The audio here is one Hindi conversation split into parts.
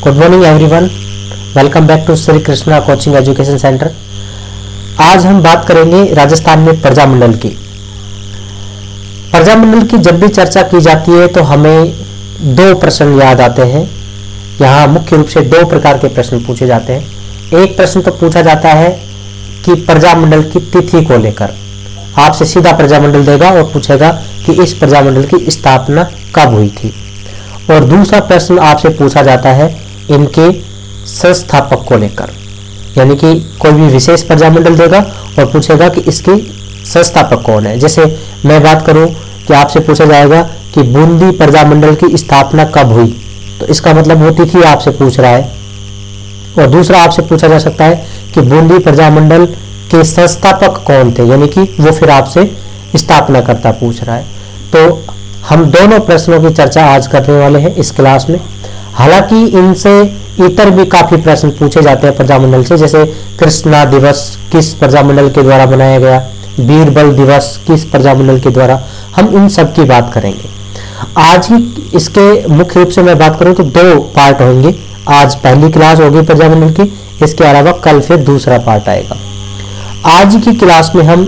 Good morning everyone, welcome back to Shri Krishna coaching education centre. आज हम बात करेंगे राजस्थान में प्रजामंडल की। प्रजामंडल की जब भी चर्चा की जाती है तो हमें दो प्रश्न याद आते हैं। यहाँ मुख्य रूप से दो प्रकार के प्रश्न पूछे जाते हैं। एक प्रश्न तो पूछा जाता है कि प्रजामंडल की तिथि को लेकर, आपसे सीधा प्रजामंडल देगा और पूछेगा कि इस प्रजामंडल की स्थापना कब हुई थी। और दूसरा प्रश्न आपसे पूछा जाता है इनके संस्थापक को लेकर, यानी कि कोई भी विशेष प्रजामंडल देगा और पूछेगा कि इसके संस्थापक कौन है। जैसे मैं बात करूं कि आपसे पूछा जाएगा कि बूंदी प्रजामंडल की स्थापना कब हुई, तो इसका मतलब वो तिथि आपसे पूछ रहा है। और दूसरा आपसे पूछा जा सकता है कि बूंदी प्रजामंडल के संस्थापक कौन थे, यानी कि वो फिर आपसे स्थापना करता पूछ रहा है। तो हम दोनों प्रश्नों की चर्चा आज करने वाले हैं इस क्लास में। हालांकि इनसे इतर भी काफी प्रश्न पूछे जाते हैं प्रजामंडल से, जैसे कृष्णा दिवस किस प्रजामंडल के द्वारा मनाया गया, बीरबल दिवस किस प्रजामंडल के द्वारा, हम इन सब की बात करेंगे। आज ही इसके मुख्य रूप से मैं बात करूं तो दो पार्ट होंगे। आज पहली क्लास होगी प्रजामंडल की, इसके अलावा कल फिर दूसरा पार्ट आएगा। आज की क्लास में हम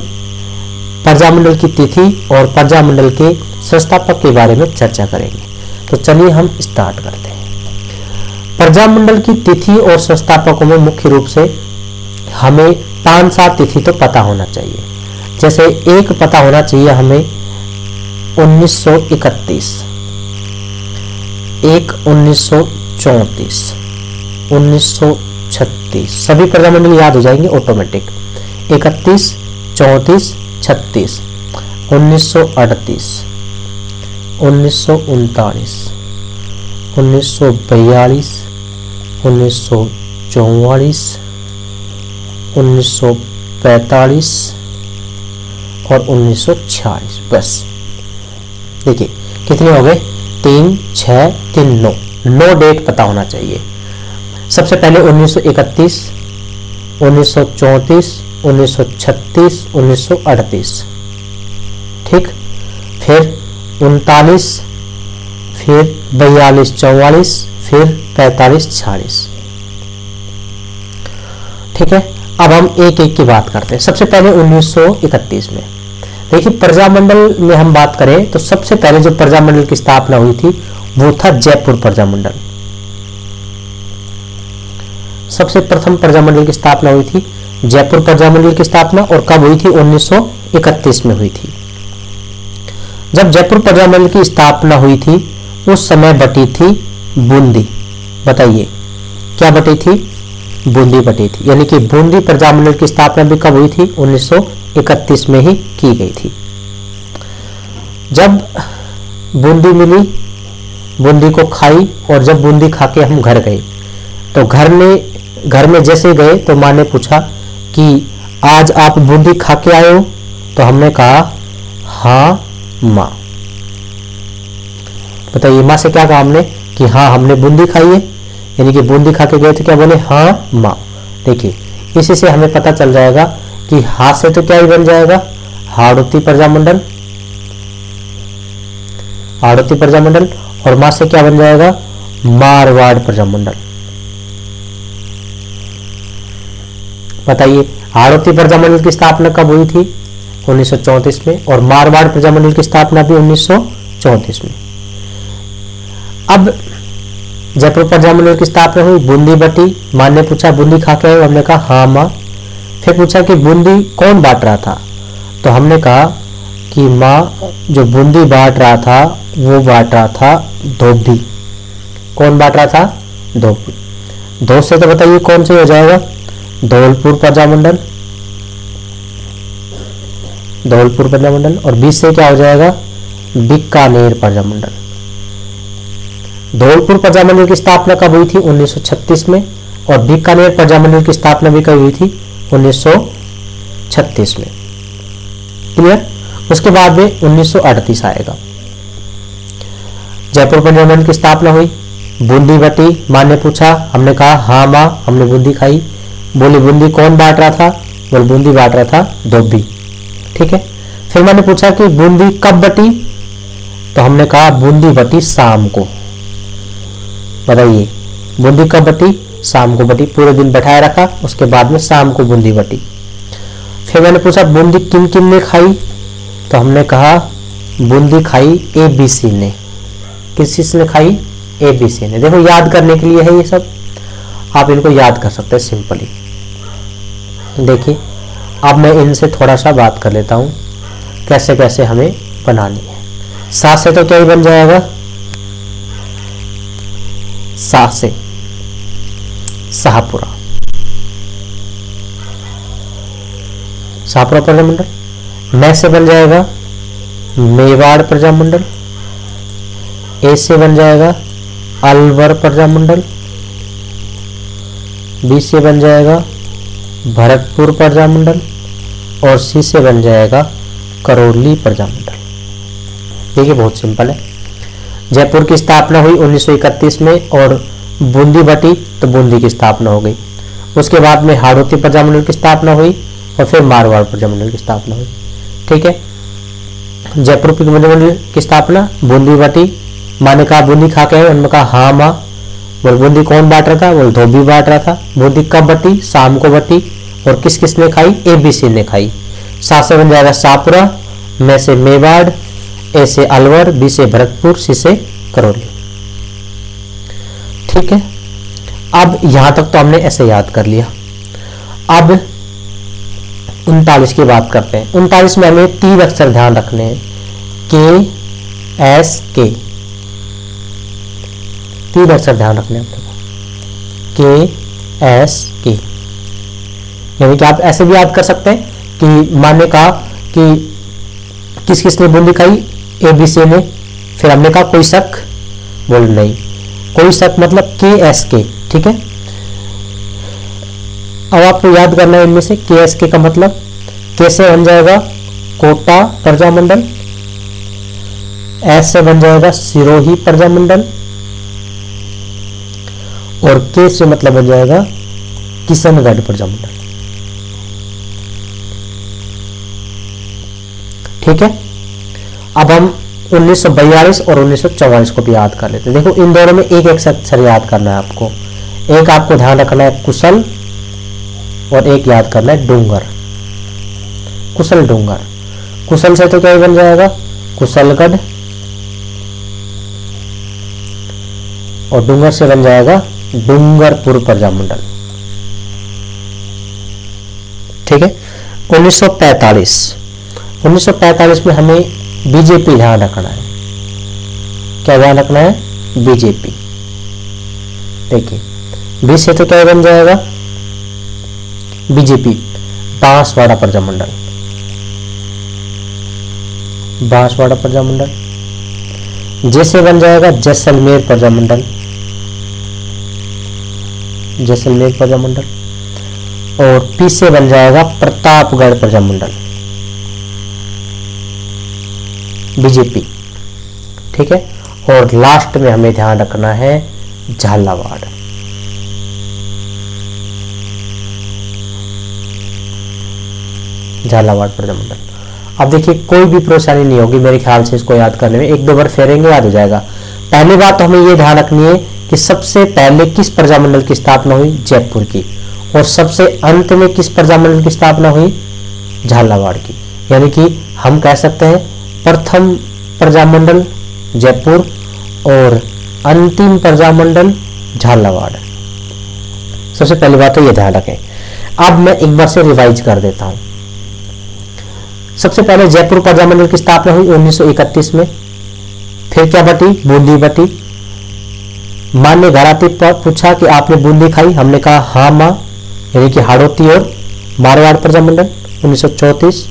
प्रजामंडल की तिथि और प्रजामंडल के संस्थापक के बारे में चर्चा करेंगे। तो चलिए हम स्टार्ट करते हैं। प्रजामंडल की तिथि और संस्थापकों में मुख्य रूप से हमें 5-7 तिथि तो पता होना चाहिए। जैसे एक पता होना चाहिए हमें 1931, एक 1934, 1936, सभी प्रजामंडल याद हो जाएंगे ऑटोमेटिक। 31, 34, 36, 1938, 1939, 1942, 1944, 1945 और 1946। बस देखिए कितने हो गए, 3, 6, 3, 9। 9 डेट पता होना चाहिए। सबसे पहले 1931, 1934, 1936, 1938, ठीक। फिर 39, फिर 42, 44, फिर 45, 46, ठीक है। अब हम एक एक की बात करते हैं। सबसे पहले 1931 में देखिए, प्रजामंडल में हम बात करें तो सबसे पहले जो प्रजामंडल की स्थापना हुई थी वो था जयपुर प्रजामंडल। सबसे प्रथम प्रजामंडल की स्थापना हुई थी जयपुर प्रजामंडल की स्थापना, और कब हुई थी, 1931 में हुई थी। जब जयपुर प्रजामंडल की स्थापना हुई थी उस समय बटी थी बूंदी। बताइए क्या बटी थी, बूंदी बटी थी। यानी कि बूंदी प्रजामंडल की स्थापना भी कब हुई थी, 1931 में ही की गई थी। जब बूंदी मिली, बूंदी को खाई, और जब बूंदी खा के हम घर गए तो घर में जैसे गए तो माँ ने पूछा कि आज आप बूंदी खा के आए हो, तो हमने कहा हाँ माँ। बताइए माँ से क्या कहा हमने कि हाँ हमने बूंदी खाई है, यानी कि बूंदी खा के गए थे, क्या बोले, हाँ माँ। देखिए इसी से हमें पता चल जाएगा कि हाथ से तो क्या ही बन जाएगा, हाड़ौती प्रजामंडल, हाड़ौती प्रजामंडल, और माँ से क्या बन जाएगा, मारवाड़ प्रजामंडल। बताइए हाड़ौती प्रजामंडल की स्थापना कब हुई थी, 1934 में, और मारवाड़ प्रजामंडल की स्थापना भी 1934 में। अब जयपुर प्रजामंडल की स्थापना हुई, बूंदी बटी, माँ ने पूछा बूंदी खा के आए, हमने कहा हाँ माँ। फिर पूछा कि बूंदी कौन बांट रहा था, तो हमने कहा कि माँ जो बूंदी बांट रहा था वो बांट रहा था धोबी। कौन बांट रहा था, धोबी। धो से तो बताइए कौन से हो जाएगा, धौलपुर प्रजामंडल, धौलपुर प्रजामंडल, और बीच से क्या हो जाएगा, बीकानेर प्रजामंडल। धौलपुर प्रजामंडल की स्थापना कब हुई थी, 1936 में, और बीकानेर प्रजामंडल की स्थापना भी कब हुई थी, 1936 में। क्लियर। उसके बाद में 1938 आएगा। जयपुर प्रजामंडल की स्थापना हुई, बूंदी बटी, माँ ने पूछा, हमने कहा हाँ माँ हमने बूंदी खाई। बोली बूंदी कौन बांट रहा था, बोले बूंदी बांट रहा था धोबी, ठीक है। फिर मैंने पूछा कि बूंदी कब बटी, तो हमने कहा बूंदी बटी शाम को। बताइए बूंदी कब बटी? शाम को बटी, पूरे दिन बैठाए रखा, उसके बाद में शाम को बूंदी बटी। फिर मैंने पूछा बूंदी किन किन ने खाई, तो हमने कहा बूंदी खाई ABC ने। किसने खाई? ABC ने। देखो याद करने के लिए है ये सब, आप इनको याद कर सकते हैं सिंपली। देखिए अब मैं इनसे थोड़ा सा बात कर लेता हूं कैसे कैसे हमें बनानी है। सा से तो क्या ही बन जाएगा? सा से शाहपुरा, शाहपुरा प्रजामंडल। मैं से बन जाएगा मेवाड़ प्रजामंडल। ए से बन जाएगा अलवर प्रजामंडल। बी से बन जाएगा भरतपुर प्रजामंडल और सी से बन जाएगा करौली प्रजामंडल। देखिए बहुत सिंपल है। जयपुर की स्थापना हुई 1931 में और बूंदी बटी तो बूंदी की स्थापना हो गई। उसके बाद में हाड़ौती प्रजामंडल की स्थापना हुई और फिर मारवाड़ प्रजामंडल की स्थापना हुई। ठीक है, जयपुर की प्रजामंडल की स्थापना बूंदी बटी। माँ ने कहा बूंदी खा के, उन्होंने कहा हाँ माँ। बोल बूंदी कौन बांट रहा था? बोल धोबी बांट रहा था। बूंदी कब बटी? शाम को बटी। और किस किस ने खाई? ABC ने खाई। सा से बन जाएगा शाहपुरा, मैं से मेवाड़, ए से अलवर, बी से भरतपुर, सी से करौली। ठीक है, अब यहां तक तो हमने ऐसे याद कर लिया। अब 39 की बात करते हैं। 39 में हमें 3 अक्षर ध्यान रखने हैं, KSK। 3 अक्षर ध्यान रखने हैं KSK। यानी कि आप ऐसे भी याद कर सकते हैं कि माँ ने कहा कि किस किसने बूंदी खाई? ABC ने। फिर हमने कहा कोई शक? बोल नहीं, कोई शक मतलब KSK। ठीक है, अब आपको याद करना है इनमें से KSK का मतलब। K से बन जाएगा कोटा प्रजामंडल, S से बन जाएगा सिरोही प्रजामंडल और K से मतलब बन जाएगा किशनगढ़ प्रजामंडल। ठीक है, अब हम 1942 और 1944 को भी याद कर लेते हैं। देखो इन दोनों में एक एक अक्षर याद करना है आपको। एक आपको ध्यान रखना है कुशल और एक याद करना है डूंगर। कुशल डूंगर। कुशल से तो क्या बन जाएगा? कुशलगढ़ और डूंगर से बन जाएगा डूंगरपुर प्रजामंडल। ठीक है, 1945 में हमें BJP ध्यान रखना है। क्या ध्यान रखना है? BJP। देखिए बी से तो क्या बन जाएगा? BJP बांसवाड़ा प्रजामंडल। बांसवाड़ा प्रजामंडल। जे से बन जाएगा जैसलमेर प्रजामंडल। जैसलमेर प्रजामंडल और पी से बन जाएगा प्रतापगढ़ प्रजामंडल। BJP। ठीक है, और लास्ट में हमें ध्यान रखना है झालावाड़। झालावाड़ प्रजामंडल। अब देखिए कोई भी परेशानी नहीं होगी मेरे ख्याल से इसको याद करने में, 1-2 बार फेरेंगे याद हो जाएगा। पहली बात तो हमें ये ध्यान रखनी है कि सबसे पहले किस प्रजामंडल की स्थापना हुई? जयपुर की। और सबसे अंत में किस प्रजामंडल की स्थापना हुई? झालावाड़ की। यानी कि हम कह सकते हैं प्रथम प्रजामंडल जयपुर और अंतिम प्रजामंडल झालावाड़। सबसे पहली बात तो ये ध्यान रखें। अब मैं एक बार से रिवाइज कर देता हूं। सबसे पहले जयपुर प्रजामंडल की स्थापना हुई 1931 में। फिर क्या बटी? बूंदी बटी। माँ ने घर आते पूछा कि आपने बूंदी खाई? हमने कहा हाँ माँ, यानी कि हाड़ौती और मारवाड़ प्रजामंडल 1934।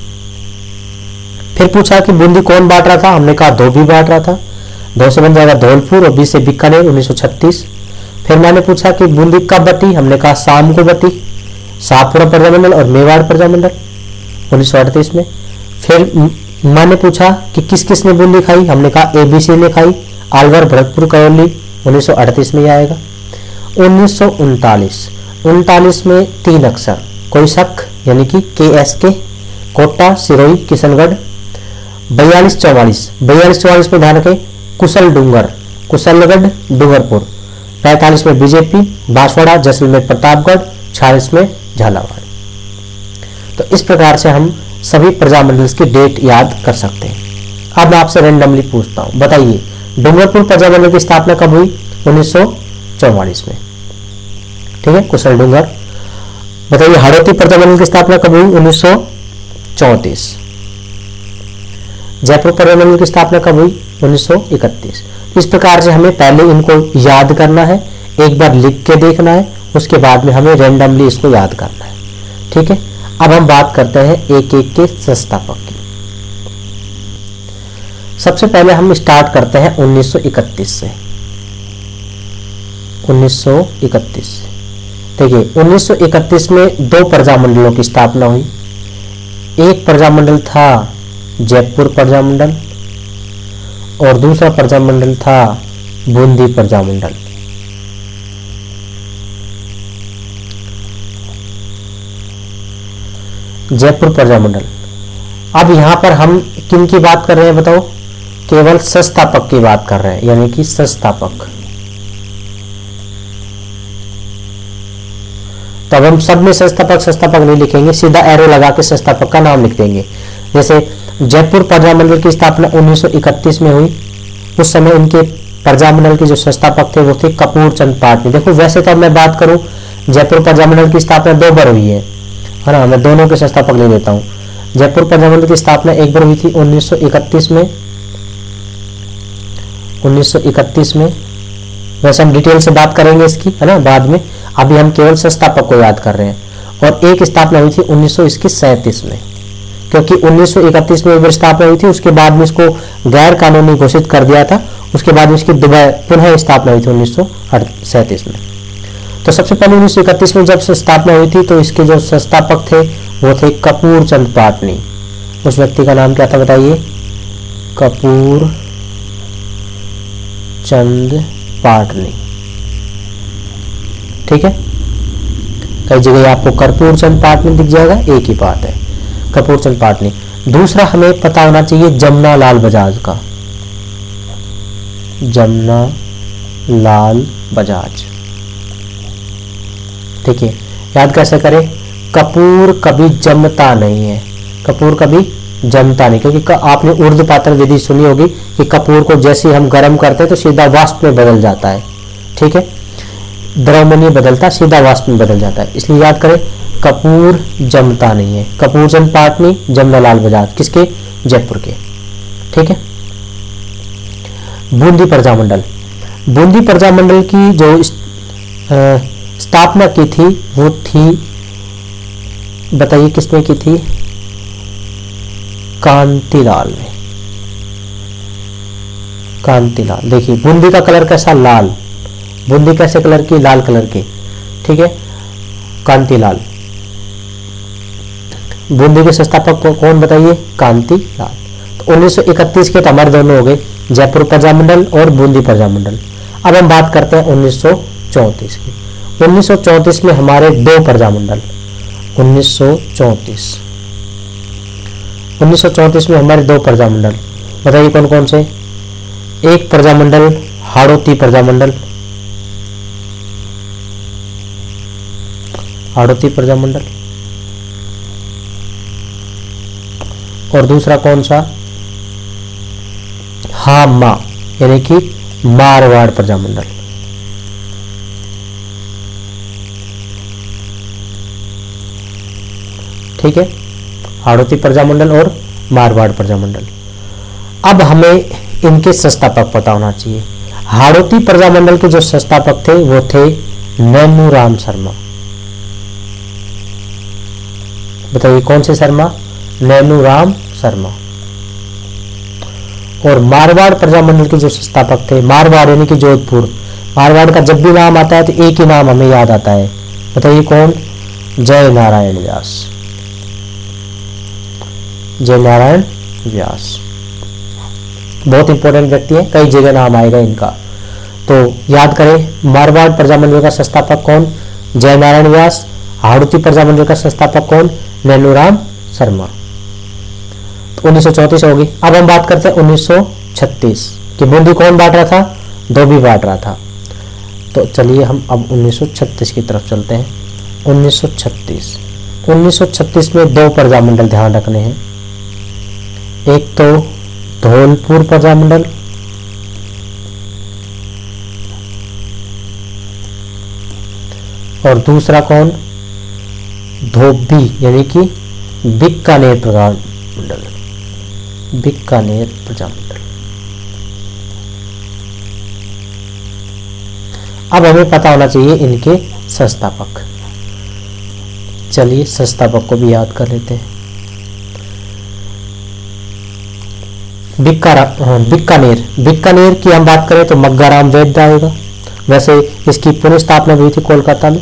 फिर पूछा कि बूंदी कौन बांट रहा था? हमने कहा धोबी बांट रहा था। धो से बन जाएगा धौलपुर और बी से बीकानेर 1936। फिर मैंने पूछा कि बूंदी कब बटी? हमने कहा शाम को बटी। शाहपुरा प्रजामंडल और मेवाड़ प्रजामंडल 1938 में। फिर माँ ने पूछा कि किस किस ने बूंदी खाई? हमने कहा ABC ने खाई। अलवर भरतपुर करौली 1938 में ही आएगा। 1939 में 3 अक्षर, कोई शक, यानी कि KSK, कोटा सिरोही किशनगढ़। 42-44 में ध्यान रखें कुशल डूंगर, कुशलगढ़ डूंगरपुर। 45 में बीजेपी, बांसवाड़ा, जैसलमेर, प्रतापगढ़, 46 में झालावाड़। तो इस प्रकार से हम सभी प्रजामंडल की डेट याद कर सकते हैं। अब मैं आपसे रैंडमली पूछता हूं, बताइए डूंगरपुर प्रजामंडल की स्थापना कब हुई? 1944 में। ठीक है, कुशल डूंगर। बताइए हाड़ौती प्रजामंडल की स्थापना कब हुई? 1934। जयपुर प्रजामंडल की स्थापना कब हुई? 1931। इस प्रकार से हमें पहले इनको याद करना है, एक बार लिख के देखना है, उसके बाद में हमें रैंडमली इसको याद करना है। ठीक है, अब हम बात करते हैं एक एक के संस्थापक की। सबसे पहले हम स्टार्ट करते हैं 1931 से। 1931 देखिए, 1931 में दो प्रजामंडलों की स्थापना हुई। एक प्रजामंडल था जयपुर प्रजामंडल और दूसरा प्रजामंडल था बूंदी प्रजामंडल। जयपुर प्रजामंडल। अब यहां पर हम किन की बात कर रहे हैं बताओ? केवल संस्थापक की बात कर रहे हैं, यानी कि संस्थापक। तब हम सब में संस्थापक नहीं लिखेंगे, सीधा एरो लगा के संस्थापक का नाम लिख देंगे। जैसे जयपुर प्रजामंडल की स्थापना 1931 में हुई। उस समय इनके प्रजामंडल के जो संस्थापक थे वो थे कपूर चंद पाटनी। देखो वैसे तो मैं बात करूं, जयपुर प्रजामंडल की स्थापना 2 बार हुई है ना, मैं दोनों के संस्थापक ले लेता हूं। जयपुर प्रजामंडल की स्थापना एक बार हुई थी 1931 में। 1931 में वैसे हम डिटेल से बात करेंगे इसकी, है ना, बाद में। अभी हम केवल संस्थापक को याद कर रहे हैं। और एक स्थापना हुई थी 1937 में, क्योंकि 1931 में एक बार स्थापना हुई थी, उसके बाद में इसको गैर कानूनी घोषित कर दिया था। उसके बाद में इसकी दोबारा पुनः स्थापना हुई थी 1937 में। तो सबसे पहले 1931 में जब स्थापना हुई थी तो इसके जो संस्थापक थे वो थे कपूर चंद पाटनी। उस व्यक्ति का नाम क्या था बताइए? कपूर चंद पाटनी। ठीक है, कई जगह आपको कर्पूर चंद पाटनी दिख जाएगा, एक ही बात है, कपूर चंद पाटनी। दूसरा हमें पता होना चाहिए जमुना लाल बजाज का। जमुना लाल बजाज। ठीक है, याद कैसे करें? कपूर कभी जमता नहीं है, कपूर कभी जमता नहीं, क्योंकि आपने ऊर्ध्वपातन विधि सुनी होगी कि कपूर को जैसे हम गर्म करते हैं तो सीधा वाष्प में बदल जाता है। ठीक है, द्रव में नहीं बदलता, सीधा वाष्प में बदल जाता है। इसलिए याद करें कपूर जमता नहीं है। कपूर चंद पाटनी, जमुना लाल बजाज, किसके? जयपुर के। ठीक है, बूंदी प्रजामंडल। बूंदी प्रजामंडल की जो स्थापना की थी वो थी, बताइए किसने की थी? कांतिलाल ने। कांतिलाल। देखिए बूंदी का कलर कैसा? लाल। बूंदी कैसे कलर की? लाल कलर की। ठीक है, कांतिलाल। बूंदी के संस्थापक को कौन बताइए? कांतिलाल। तो 1931 के तो हमारे दोनों हो गए, जयपुर प्रजामंडल और बूंदी प्रजामंडल। अब हम बात करते हैं 1934 की। 1934 में हमारे 2 प्रजामंडल। 1934 में हमारे 2 प्रजामंडल, बताइए कौन कौन से? एक प्रजामंडल हाड़ौती प्रजामंडल, हाड़ौती प्रजामंडल, और दूसरा कौन सा? हामा, यानी कि मारवाड़ प्रजामंडल। ठीक है, हाड़ौती प्रजामंडल और मारवाड़ प्रजामंडल। अब हमें इनके संस्थापक पता होना चाहिए। हाड़ौती प्रजामंडल के जो संस्थापक थे वो थे नैनूराम शर्मा। बताइए कौन से शर्मा? नैनूराम शर्मा। और मारवाड़ प्रजामंडल के जो संस्थापक थे, मारवाड़ यानी कि जोधपुर, मारवाड़ का जब भी नाम आता है तो एक ही नाम हमें याद आता है, बताइए कौन? जय नारायण व्यास। जय नारायण व्यास बहुत इंपॉर्टेंट व्यक्ति है, कई जगह नाम आएगा इनका, तो याद करें। मारवाड़ प्रजामंडल का संस्थापक कौन? जय नारायण व्यास। हाड़ौती प्रजामंडल का संस्थापक कौन? नैनूराम शर्मा। तो 1934 होगी। अब हम बात करते हैं 1936 कि बूंदी कौन बांट रहा था? 2 भी बांट रहा था। 1936 में 2 प्रजामंडल। 1936 में हमारे 2 प्रजामंडल। बताइए कौन कौन से? एक प्रजामंडल तो चलिए हम अब 1936 की तरफ चलते हैं। 1936 में दो प्रजामंडल ध्यान रखने हैं। एक तो धौलपुर प्रजामंडल और दूसरा कौन, धोबी यानी कि बीकानेर प्रजामंडल, बीकानेर प्रजामंडल। अब हमें पता होना चाहिए इनके संस्थापक। चलिए संस्थापक को भी याद कर लेते हैं। बीकानेर की हम बात करें तो मग्गाराम वैद्य आएगा। वैसे इसकी पुनः स्थापना हुई थी कोलकाता में।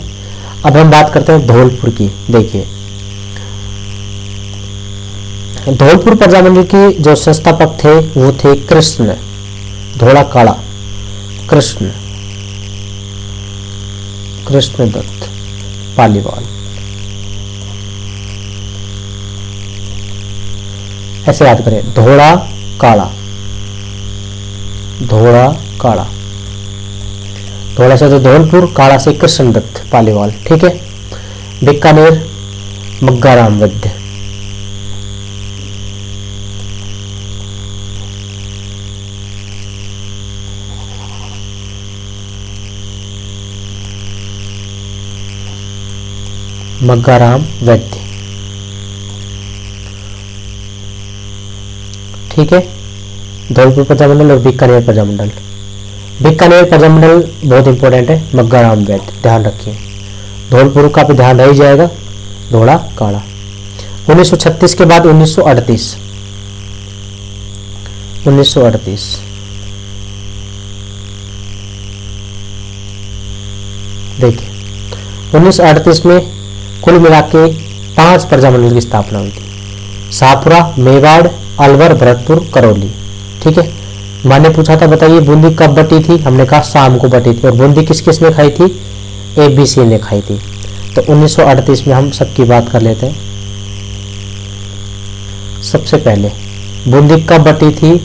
अब हम बात करते हैं धौलपुर की। देखिए धौलपुर प्रजामंडल की जो संस्थापक थे वो थे कृष्ण, धोला काला कृष्णदत्त पालीवाल। ऐसे याद करें, धोला काला, धोला से तो धौलपुर, काला से कृष्णदत्त पालीवाल। ठीक है। बीकानेर मग्गाराम वैद्य। मग्गाराम वैद्य। ठीक है। धौलपुर प्रजामंडल और बीकानेर प्रजामंडल। बीकानेर प्रजामंडल बहुत इंपॉर्टेंट है, मग्गाराम वैद्य ध्यान रखिए। धौलपुर का भी ध्यान रह ही जाएगा, धोला काला। 1936 के बाद 1938 देखिए 1938 में कुल मिला के 5 प्रजामंडल की स्थापना हुई थी। शाहपुरा, मेवाड़, अलवर, भरतपुर, करौली। ठीक है। मैंने पूछा था बताइए बूंदी कब बटी थी, हमने कहा शाम को बटी थी। और बूंदी किस किस ने खाई थी, ABC ने खाई थी। तो 1938 में हम सबकी बात कर लेते हैं। सबसे पहले बूंदी कब बटी थी,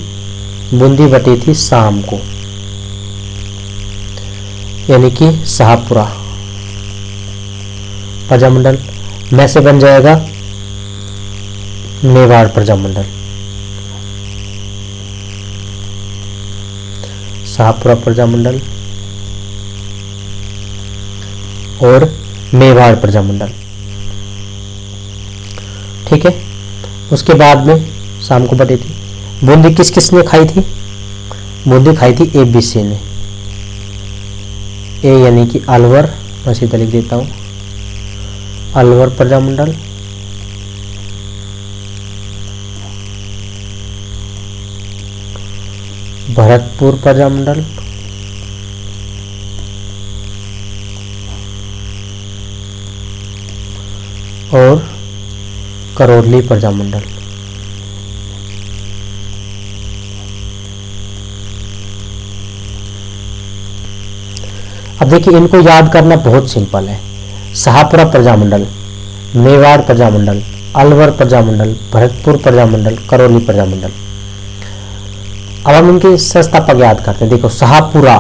बूंदी बटी थी शाम को, यानी कि शाहपुरा प्रजामंडल में से बन जाएगा मेवाड़ प्रजामंडल। शाहपुरा प्रजामंडल और मेवाड़ प्रजामंडल। ठीक है। उसके बाद में शाम को बटी थी। बूंदी किस किस ने खाई थी, बूंदी खाई थी ABC ने। ए यानी कि अलवर, मैं सीधा लिख देता हूं, अलवर प्रजामंडल। भरतपुर प्रजामंडल और करौली प्रजामंडल। अब देखिए इनको याद करना बहुत सिंपल है। शाहपुरा प्रजामंडल, मेवाड़ प्रजामंडल, अलवर प्रजामंडल, भरतपुर प्रजामंडल, करौली प्रजामंडल। अब हम इनके संस्थापक याद करते हैं। देखो शाहपुरा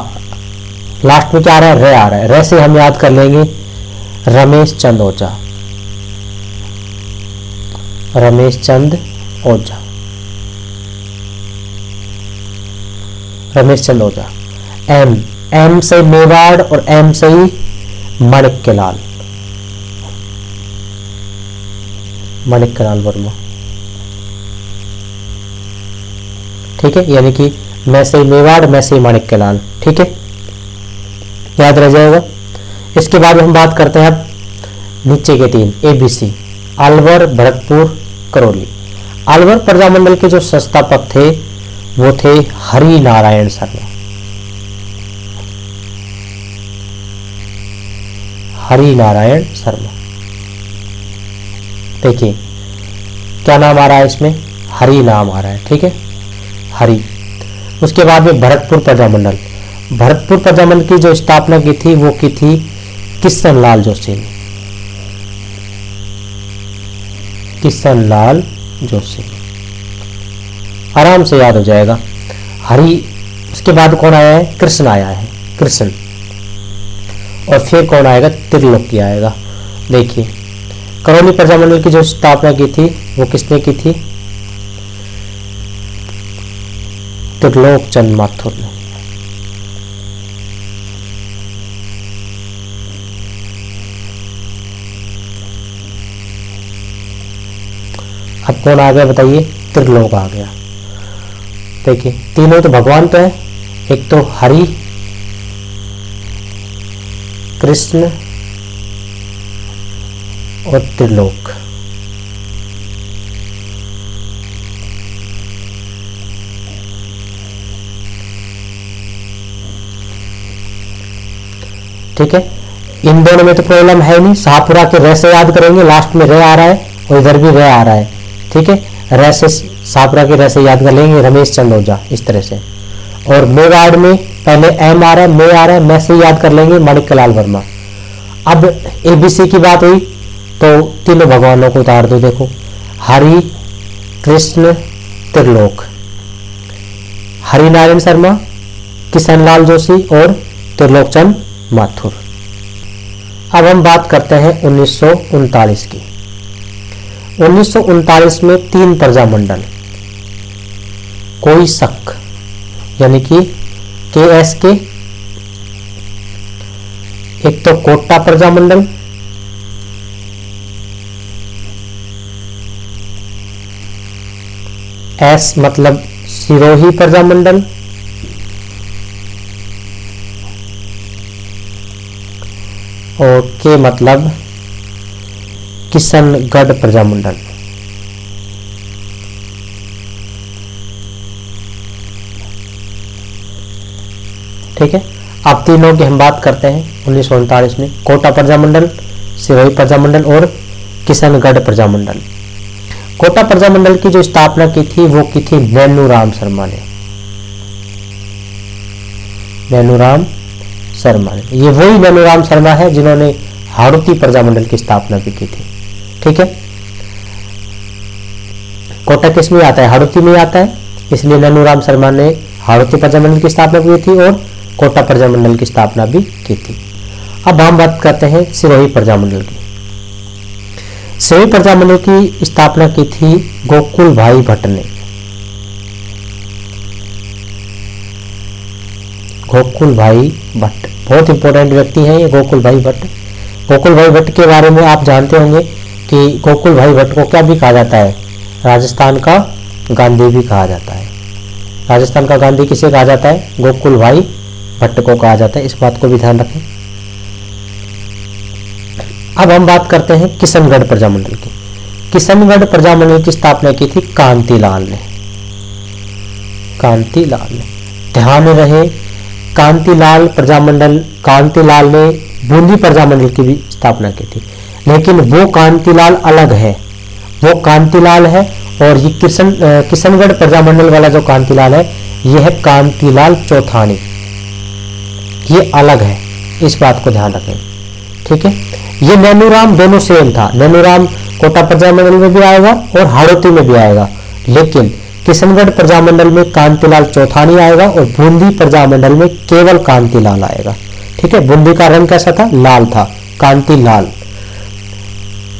लास्ट में क्या आ रहा है, रे आ रहा है। रे से हम याद कर लेंगे रमेश चंद ओझा, रमेश चंद ओझा, रमेश चंद ओझा। एम से मेवाड़ और एम से माणिक्यलाल, माणिक्यलाल वर्मा। ठीक है। यानी कि मैं से मेवाड़, मैं से माणिक्यलाल। ठीक है, याद रह जाएगा। इसके बाद हम बात करते हैं अब नीचे के 3 ABC, अलवर, भरतपुर, करौली। अलवर प्रजामंडल के जो संस्थापक थे वो थे हरि नारायण शर्मा, हरि नारायण शर्मा। देखिए क्या नाम आ रहा है इसमें, हरि नाम आ रहा है। ठीक है, हरि। उसके बाद में भरतपुर प्रजामंडल, भरतपुर प्रजामंडल की जो स्थापना की थी वो की थी किशनलाल जोशी ने, किशनलाल जोशी। आराम से याद हो जाएगा। हरि। उसके बाद कौन आया है, कृष्ण आया है, कृष्ण। और फिर कौन आएगा, त्रिलोकी आएगा। देखिए करौली प्रजामंडल की जो स्थापना की थी वो किसने की थी, त्रिलोक चंद माथुर ने। अब कौन आ गया बताइए, त्रिलोक आ गया। देखिए तीनों तो भगवान तो है, एक तो हरि, कृष्ण और त्रिलोक। ठीक है, इन दोनों में तो प्रॉब्लम है नहीं, शाहपुरा के रह से याद करेंगे, लास्ट में रह आ रहा है और इधर भी रह आ रहा है। ठीक है, रह से शाहपुरा के रह से याद कर लेंगे, रमेश चंद ओझा इस तरह से। और मेवाड़ में पहले एम आ रहा है, मे आ रहा है, मैं से याद कर लेंगे माणिक्यलाल वर्मा। अब एबीसी की बात हुई तो तीनों भगवानों को उतार दो। देखो हरि, कृष्ण, त्रिलोक, हरिनारायण शर्मा, किशनलाल जोशी और त्रिलोक चंद माथुर। अब हम बात करते हैं 1939 की। 1939 में 3 प्रजामंडल, कोई शक यानी कि KSK, एक तो कोटा प्रजामंडल, S मतलब सिरोही प्रजामंडल, और K मतलब किशनगढ़ प्रजामंडल। ठीक है, अब तीनों की हम बात करते हैं 1939 में। कोटा प्रजामंडल, सिरोही प्रजामंडल और किशनगढ़ प्रजामंडल। कोटा प्रजामंडल की जो स्थापना की थी वो की थी नैनूराम शर्मा ने। नैनूराम शर्मा ने, ये वही नैनूराम शर्मा है जिन्होंने हाड़ौती प्रजामंडल की स्थापना भी की थी। ठीक है, कोटा किस में आता है, हाड़ौती में आता है, इसलिए नैनूराम शर्मा ने हाड़ौती प्रजामंडल की स्थापना की थी और कोटा प्रजामंडल की स्थापना भी की थी। अब हम बात करते हैं सिरोही प्रजामंडल की। सिरोही प्रजामंडल की स्थापना की थी गोकुल भाई भट्ट ने। गोकुल भाई भट्ट बहुत इंपॉर्टेंट व्यक्ति हैं ये गोकुल भाई भट्ट। गोकुल भाई भट्ट के बारे में आप जानते होंगे कि गोकुल भाई भट्ट को क्या भी कहा जाता है, राजस्थान का गांधी भी कहा जाता है। राजस्थान का गांधी किसे कहा जाता है, गोकुल भाई भट्ट को कहा जाता है, इस बात को भी ध्यान रखें। अब हम बात करते हैं किशनगढ़ प्रजामंडल की। किशनगढ़ प्रजामंडल की स्थापना की थी कांतिलाल ने। कांतिलाल ने, ध्यान रहे कांतिलाल प्रजामंडल, कांतिलाल ने बूंदी प्रजामंडल की भी स्थापना की थी, लेकिन वो कांतिलाल अलग है, वो कांतिलाल है। और ये किशनगढ़ प्रजामंडल वाला जो कांतिलाल है ये है कांतिलाल चौथानी, ये अलग है, इस बात को ध्यान रखें। ठीक है, ये नैनूराम दोनों सेम था, नैनूराम कोटा प्रजामंडल में भी आएगा और हाड़ौती में भी आएगा, लेकिन किशनगढ़ प्रजामंडल में कांतिलाल चौथानी आएगा और बूंदी प्रजामंडल में केवल कांतिलाल आएगा। ठीक है, बूंदी का रंग कैसा था, लाल था, कांतिलाल।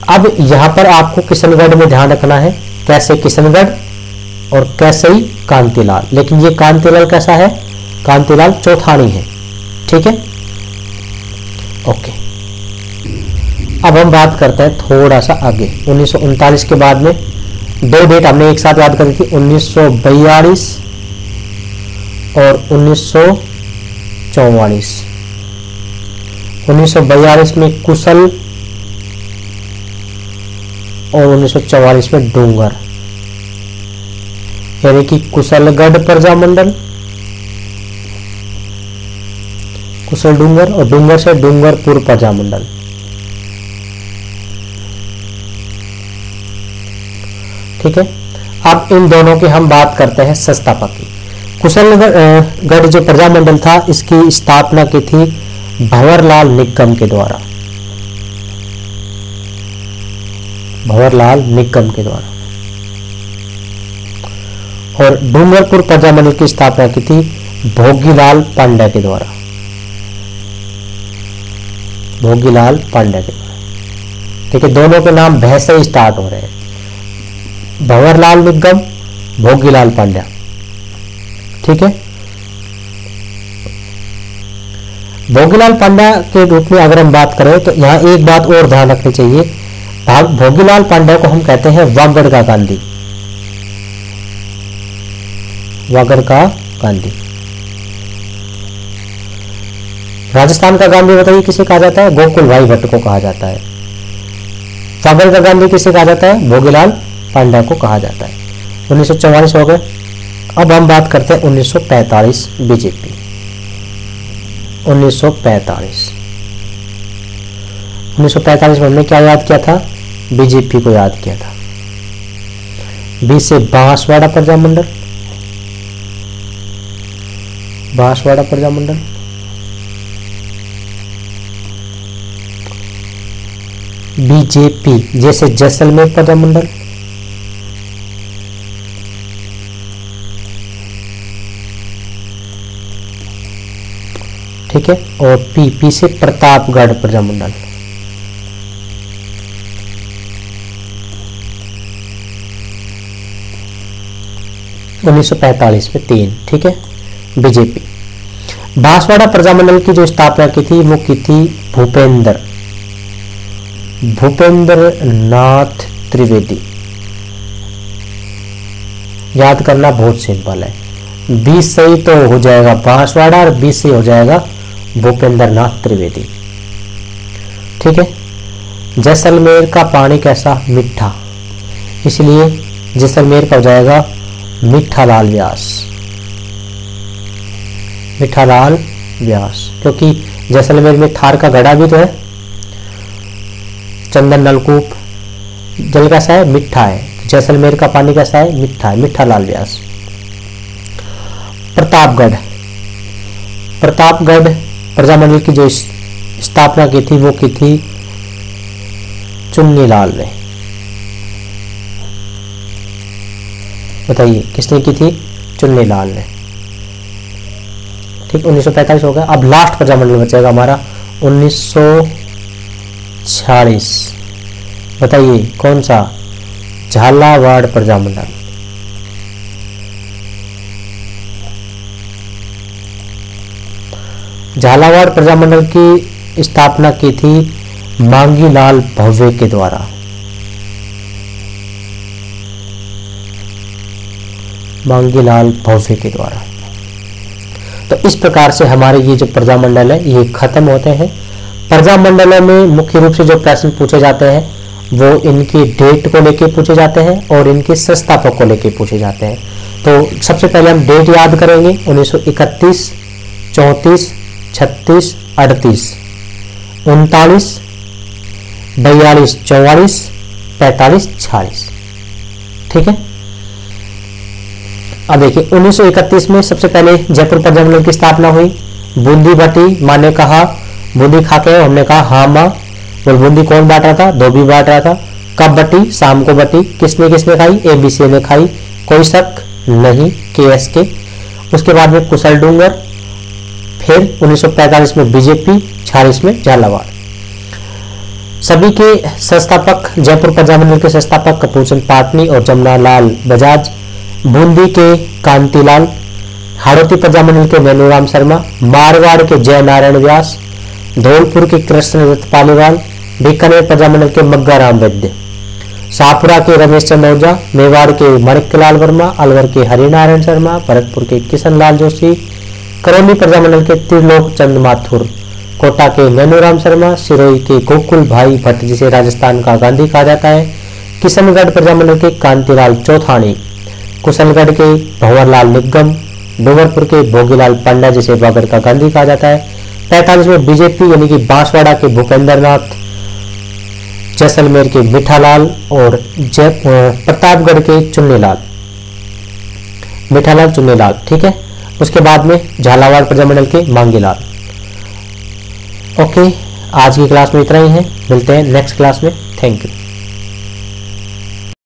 अब यहां पर आपको किशनगढ़ में ध्यान रखना है, कैसे किशनगढ़ और कैसे ही कांतिलाल, लेकिन ये कांतिलाल कैसा है, कांतिलाल चौथानी है। ठीक है, ओके। अब हम बात करते हैं थोड़ा सा आगे 1939 के बाद में। 2 डेट हमने एक साथ याद करी थी, 1942 और 1944। 1942 में कुशल और 1944 में डूंगर, यानी कि कुशलगढ़ प्रजामंडल, कुशल डूंगर और डूंगर से डूंगरपुर प्रजामंडल। ठीक है, अब इन दोनों की हम बात करते हैं संस्थापक की। कुशलगढ़ जो प्रजामंडल था इसकी स्थापना की थी भंवरलाल निगम के द्वारा, भंवरलाल निगम के द्वारा। और डूंगरपुर प्रजामंडल की स्थापना की थी भोगीलाल पांड्या के द्वारा। भोगीलाल पांड्या के द्वारा। ठीक है, दोनों के नाम भय से स्टार्ट हो रहे हैं, भंवरलाल निगम, भोगीलाल पांड्या। ठीक है, भोगीलाल पांड्या के रूप में अगर हम बात करें तो यहाँ एक बात और ध्यान रखनी चाहिए, भोगीलाल पांड्या को हम कहते हैं वागड़ का गांधी, वागड़ का गांधी। राजस्थान का गांधी बताइए किसे कहा जाता है? गोकुल भाई भट्ट को कहा जाता है। वागड़ का गांधी किसे कहा जाता है? भोगीलाल पांड्या को कहा जाता है। 1944 हो गए। अब हम बात करते हैं 1945 बीजेपी। 1945 में हमने क्या याद किया था? बीजेपी को याद किया था। बी से बांसवाड़ा प्रजामंडल, बांसवाड़ा प्रजामंडल। बीजेपी जैसे जैसलमेर प्रजामंडल, ठीक है, और पी से प्रतापगढ़ प्रजामंडल। उन्नीस सौ 45 में 3, ठीक है, बीजेपी। बांसवाड़ा प्रजामंडल की जो स्थापना की थी वो की थी भूपेंद्र नाथ त्रिवेदी। याद करना बहुत सिंपल है, 20 से ही तो हो जाएगा बांसवाड़ा और 20 से हो जाएगा भूपेंद्र नाथ त्रिवेदी। ठीक है, जैसलमेर का पानी कैसा? मीठा, इसलिए जैसलमेर का हो जाएगा मीठालाल व्यास, मीठालाल व्यास, क्योंकि जैसलमेर में थार का गढ़ा भी तो है, चंदन नलकूप, जल कैसा है? मीठा है। जैसलमेर का पानी कैसा है? मीठा है, मीठालाल व्यास। प्रतापगढ़ प्रजामंडल की जो स्थापना की थी वो की थी चुन्नीलाल ने। बताइए किसने की थी? चुन्नीलाल ने। ठीक, 1945 हो गया। अब लास्ट प्रजामंडल बचेगा हमारा 1946। बताइए कौन सा? झालावाड़ प्रजामंडल। झालावाड़ प्रजामंडल की स्थापना की थी मांगीलाल भव्य के द्वारा। मांगीलाल भव्य के द्वारा। तो इस प्रकार से हमारे ये जो प्रजामंडल है ये खत्म होते हैं। प्रजामंडलों में मुख्य रूप से जो प्रश्न पूछे जाते हैं वो इनकी डेट को लेके पूछे जाते हैं और इनके संस्थापक को लेके पूछे जाते हैं। तो सबसे पहले हम डेट याद करेंगे 1931, 34, 36, 38, 39, 42, 44, 45, 46। ठीक है, अब देखिए 1931 में सबसे पहले जयपुर प्रजामंडल की स्थापना हुई। बूंदी बटी, माँ ने कहा बूंदी खा के, हमने कहा हाँ माँ। बोल बूंदी कौन बांट रहा था? धोबी बांट रहा था। कब बटी? शाम को बटी। किसने किसने खाई? ABC ने खाई, कोई शक नहीं, KSK। उसके बाद में कुशल डूंगर, फिर 1945 में बीजेपी, 46 में झालावाड़। सभी के संस्थापक, जयपुर प्रजामंडल के संस्थापक कपूरचंद पाटनी और जमनालाल बजाज, बूंदी के कांतिलाल, हाड़ौती प्रजामंडल के नैनूराम शर्मा, मारवाड़ के जय नारायण व्यास, धौलपुर के कृष्ण दत्त पालीवाल, बीकानेर प्रजामंडल के मग्गाराम वैद्य, शाहपुरा के रमेश चंद्र ओझा, मेवाड़ के माणिक्यलाल वर्मा, अलवर के हरिनारायण शर्मा, भरतपुर के किशन लाल जोशी, करौली प्रजामंडल के त्रिलोक चंद माथुर, कोटा के नैनूराम शर्मा, सिरोही के गोकुल भाई भट्ट जिसे राजस्थान का गांधी कहा जाता है, किशनगढ़ प्रजामंडल के कांतिलाल चौथानी, कुशलगढ़ के भंवरलाल निगम, डूंगरपुर के भोगीलाल पांड्या जिसे वागड़ का गांधी कहा जाता है, 45 में बीजेपी यानी कि बांसवाड़ा के भूपेंद्र नाथ, जैसलमेर के मीठालाल और प्रतापगढ़ के चुन्नीलाल, मीठालाल चुन्नीलाल। ठीक है, उसके बाद में झालावाड़ प्रजामंडल के मांगीलाल। ओके, आज की क्लास में इतना ही है, मिलते हैं नेक्स्ट क्लास में। Thank you.